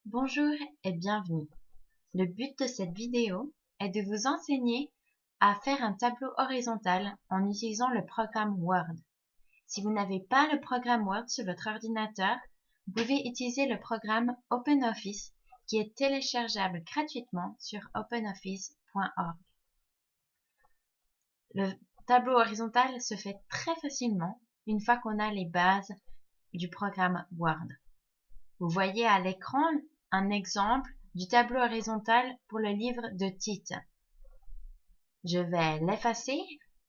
Bonjour et bienvenue. Le but de cette vidéo est de vous enseigner à faire un tableau horizontal en utilisant le programme Word. Si vous n'avez pas le programme Word sur votre ordinateur, vous pouvez utiliser le programme OpenOffice qui est téléchargeable gratuitement sur openoffice.org. Le tableau horizontal se fait très facilement une fois qu'on a les bases du programme Word. Vous voyez à l'écran un exemple du tableau horizontal pour le livre de Tite. Je vais l'effacer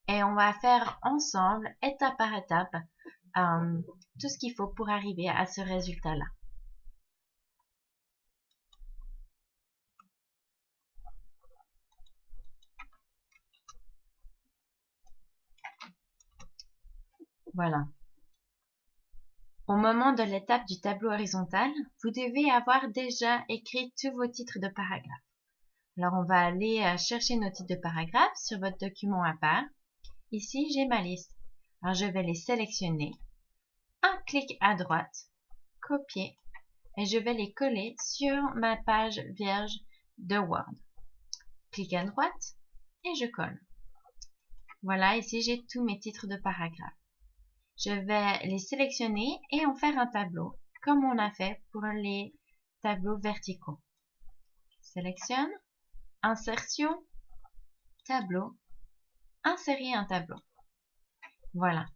et on va faire ensemble, étape par étape, tout ce qu'il faut pour arriver à ce résultat-là. Voilà. Au moment de l'étape du tableau horizontal, vous devez avoir déjà écrit tous vos titres de paragraphes. Alors, on va aller chercher nos titres de paragraphes sur votre document à part. Ici, j'ai ma liste. Alors, je vais les sélectionner. Un clic à droite, copier, et je vais les coller sur ma page vierge de Word. Clic à droite et je colle. Voilà, ici j'ai tous mes titres de paragraphes. Je vais les sélectionner et en faire un tableau, comme on a fait pour les tableaux verticaux. Sélectionne, insertion, tableau, insérer un tableau. Voilà.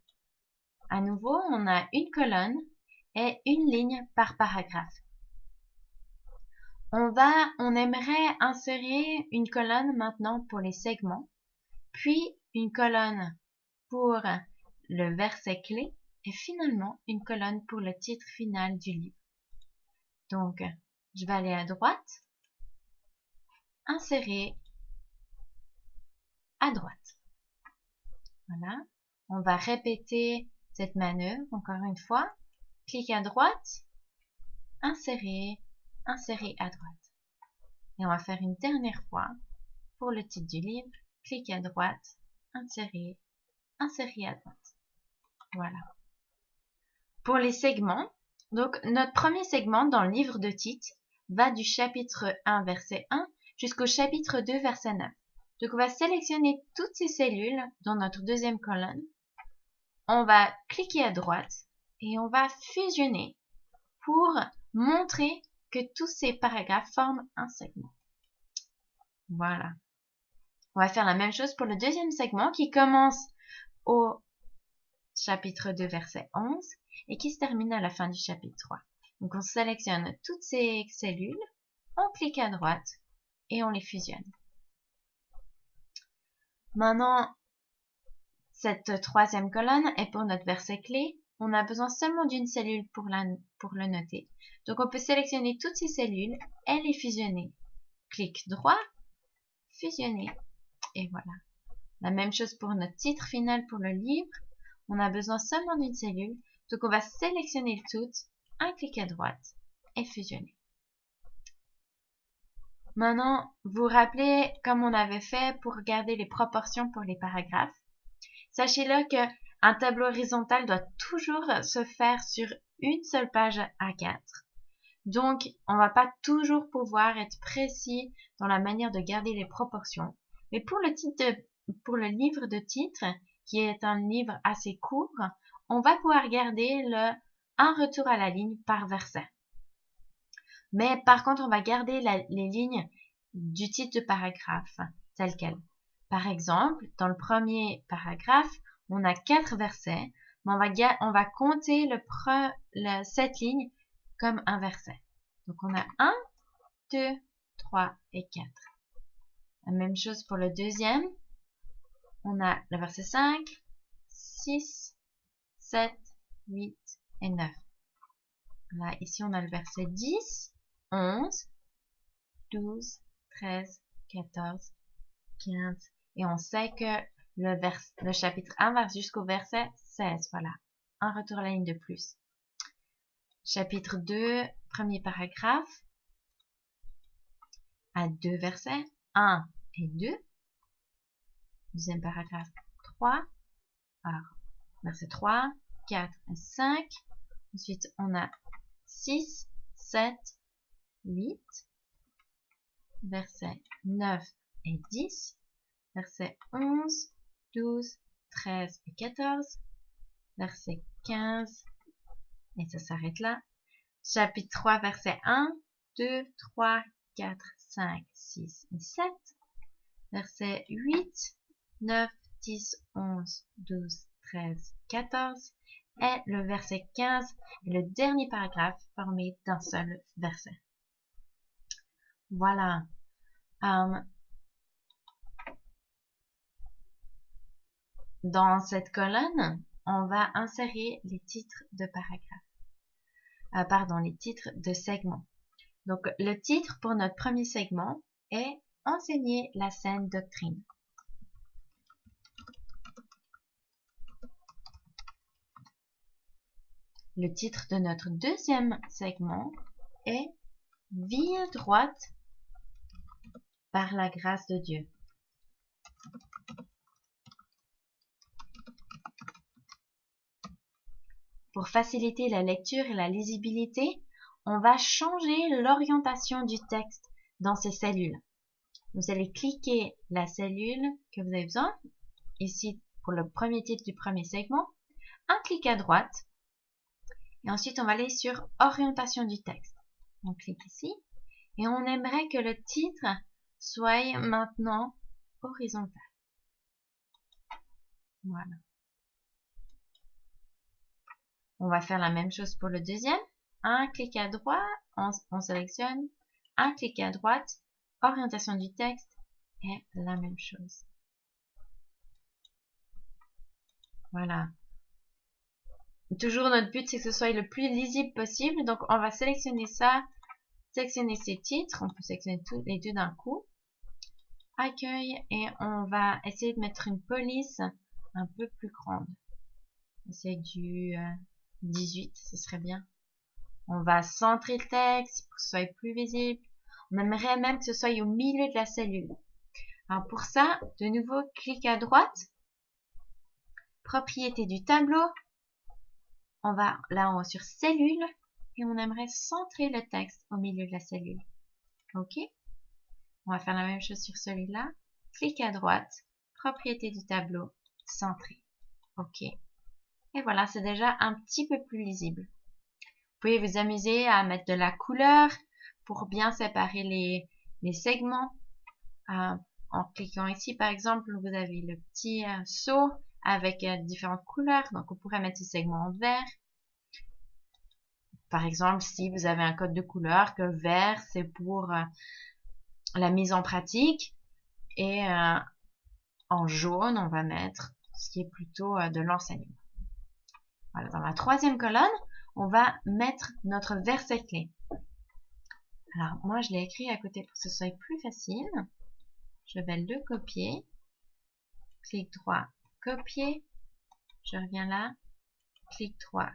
À nouveau, on a une colonne et une ligne par paragraphe. On aimerait insérer une colonne maintenant pour les segments, puis une colonne pour le verset clé et finalement une colonne pour le titre final du livre. Donc, je vais aller à droite, insérer à droite. Voilà. On va répéter cette manœuvre encore une fois. Clic à droite, insérer, insérer à droite. Et on va faire une dernière fois pour le titre du livre. Clic à droite, insérer, insérer à droite. Voilà. Pour les segments, donc notre premier segment dans le livre de Tite va du chapitre 1 verset 1 jusqu'au chapitre 2 verset 9. Donc on va sélectionner toutes ces cellules dans notre deuxième colonne. On va cliquer à droite et on va fusionner pour montrer que tous ces paragraphes forment un segment. Voilà. On va faire la même chose pour le deuxième segment qui commence au chapitre 2 verset 11 et qui se termine à la fin du chapitre 3. Donc on sélectionne toutes ces cellules, on clique à droite et on les fusionne. Maintenant, cette troisième colonne est pour notre verset clé. On a besoin seulement d'une cellule pour le noter. Donc on peut sélectionner toutes ces cellules et les fusionner. Clic droit, fusionner et voilà. La même chose pour notre titre final pour le livre. On a besoin seulement d'une cellule. Donc on va sélectionner toutes, un clic à droite et fusionner. Maintenant, vous vous rappelez comme on avait fait pour regarder les proportions pour les paragraphes. Sachez-le qu'un tableau horizontal doit toujours se faire sur une seule page A4. Donc, on ne va pas toujours pouvoir être précis dans la manière de garder les proportions. Mais pour le livre de titre, qui est un livre assez court, on va pouvoir garder un retour à la ligne par verset. Mais par contre, on va garder les lignes du titre de paragraphe telles quelles. Par exemple, dans le premier paragraphe, on a 4 versets, mais on va compter cette ligne comme un verset. Donc, on a 1, 2, 3 et 4. La même chose pour le deuxième. On a le verset 5, 6, 7, 8 et 9. Là, ici, on a le verset 10, 11, 12, 13, 14, 15. Et on sait que le chapitre 1 va jusqu'au verset 16. Voilà, un retour à la ligne de plus. Chapitre 2, premier paragraphe, à 2 versets, 1 et 2. Deuxième paragraphe, 3. Alors, verset 3, 4 et 5. Ensuite, on a 6, 7, 8, versets 9 et 10, versets 11, 12, 13 et 14, verset 15, et ça s'arrête là. Chapitre 3, verset 1, 2, 3, 4, 5, 6 et 7, versets 8, 9, 10, 11, 12, 13, 14, et le verset 15 est le dernier paragraphe formé d'un seul verset. Voilà. Dans cette colonne, on va insérer les titres de paragraphes. Les titres de segments. Donc, le titre pour notre premier segment est « Enseigner la saine doctrine ». Le titre de notre deuxième segment est « Vie droite par la grâce de Dieu ». Pour faciliter la lecture et la lisibilité, on va changer l'orientation du texte dans ces cellules. Vous allez cliquer la cellule que vous avez besoin, ici pour le premier titre du premier segment, un clic à droite, et ensuite on va aller sur orientation du texte. On clique ici, et on aimerait que le titre soit maintenant horizontal. Voilà. On va faire la même chose pour le deuxième. Un clic à droite, on sélectionne. Un clic à droite, orientation du texte et la même chose. Voilà. Toujours notre but, c'est que ce soit le plus lisible possible. Donc, on va sélectionner ça, sélectionner ces titres. On peut sélectionner tous les deux d'un coup. Accueil, et on va essayer de mettre une police un peu plus grande. C'est du 18, ce serait bien. On va centrer le texte pour que ce soit plus visible. On aimerait même que ce soit au milieu de la cellule. Alors pour ça, de nouveau, clic à droite. Propriété du tableau. On va là en haut sur cellule. Et on aimerait centrer le texte au milieu de la cellule. OK? On va faire la même chose sur celui-là. Clic à droite. Propriété du tableau. Centré. OK. Et voilà, c'est déjà un petit peu plus lisible. Vous pouvez vous amuser à mettre de la couleur pour bien séparer les segments. En cliquant ici, par exemple, vous avez le petit seau avec différentes couleurs. Donc, on pourrait mettre ce segment en vert. Par exemple, si vous avez un code de couleur, que vert, c'est pour la mise en pratique. Et en jaune, on va mettre ce qui est plutôt de l'enseignement. Voilà, dans la troisième colonne, on va mettre notre verset clé. Alors, moi, je l'ai écrit à côté pour que ce soit plus facile. Je vais le copier. Clic droit, copier. Je reviens là. Clic droit,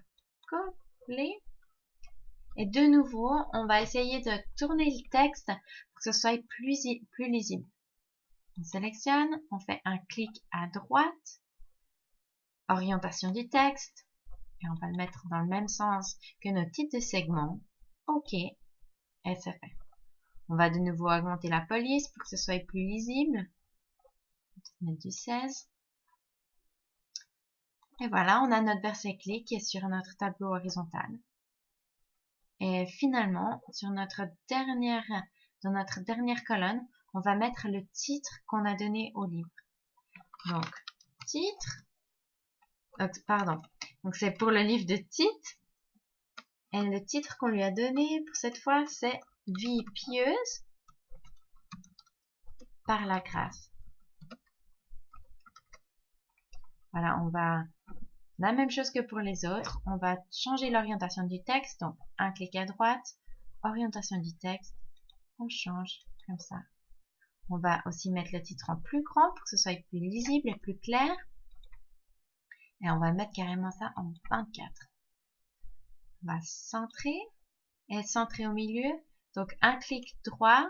coller. Et de nouveau, on va essayer de tourner le texte pour que ce soit plus lisible. On sélectionne, on fait un clic à droite. Orientation du texte. Et on va le mettre dans le même sens que notre titre de segment. OK. Et c'est fait. On va de nouveau augmenter la police pour que ce soit plus lisible. On va mettre du 16. Et voilà, on a notre verset clé qui est sur notre tableau horizontal. Et finalement, dans notre dernière colonne, on va mettre le titre qu'on a donné au livre. Donc, titre. Donc, c'est pour le livre de Tite. Et le titre qu'on lui a donné pour cette fois, c'est Vie pieuse par la grâce. Voilà, on va la même chose que pour les autres. On va changer l'orientation du texte. Donc, un clic à droite, orientation du texte. On change comme ça. On va aussi mettre le titre en plus grand pour que ce soit plus lisible et plus clair. Et on va mettre carrément ça en 24. On va centrer et centrer au milieu. Donc, un clic droit,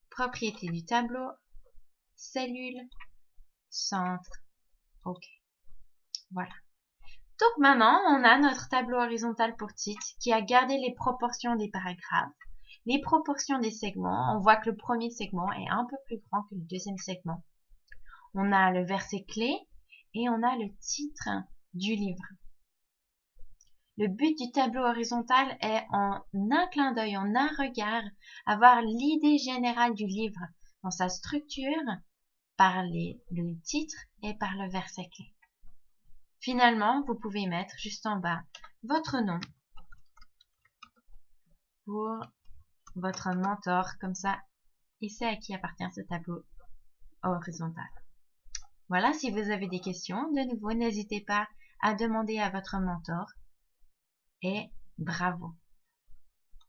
propriété du tableau, cellule, centre, OK. Voilà. Donc maintenant, on a notre tableau horizontal pour titre qui a gardé les proportions des paragraphes, les proportions des segments. On voit que le premier segment est un peu plus grand que le deuxième segment. On a le verset clé et on a le titre du livre. Le but du tableau horizontal est en un clin d'œil, en un regard, avoir l'idée générale du livre dans sa structure par le titre et par le verset clé. Finalement, vous pouvez mettre juste en bas votre nom pour votre mentor, comme ça, il sait à qui appartient ce tableau horizontal. Voilà, si vous avez des questions, de nouveau, n'hésitez pas à demander à votre mentor et bravo!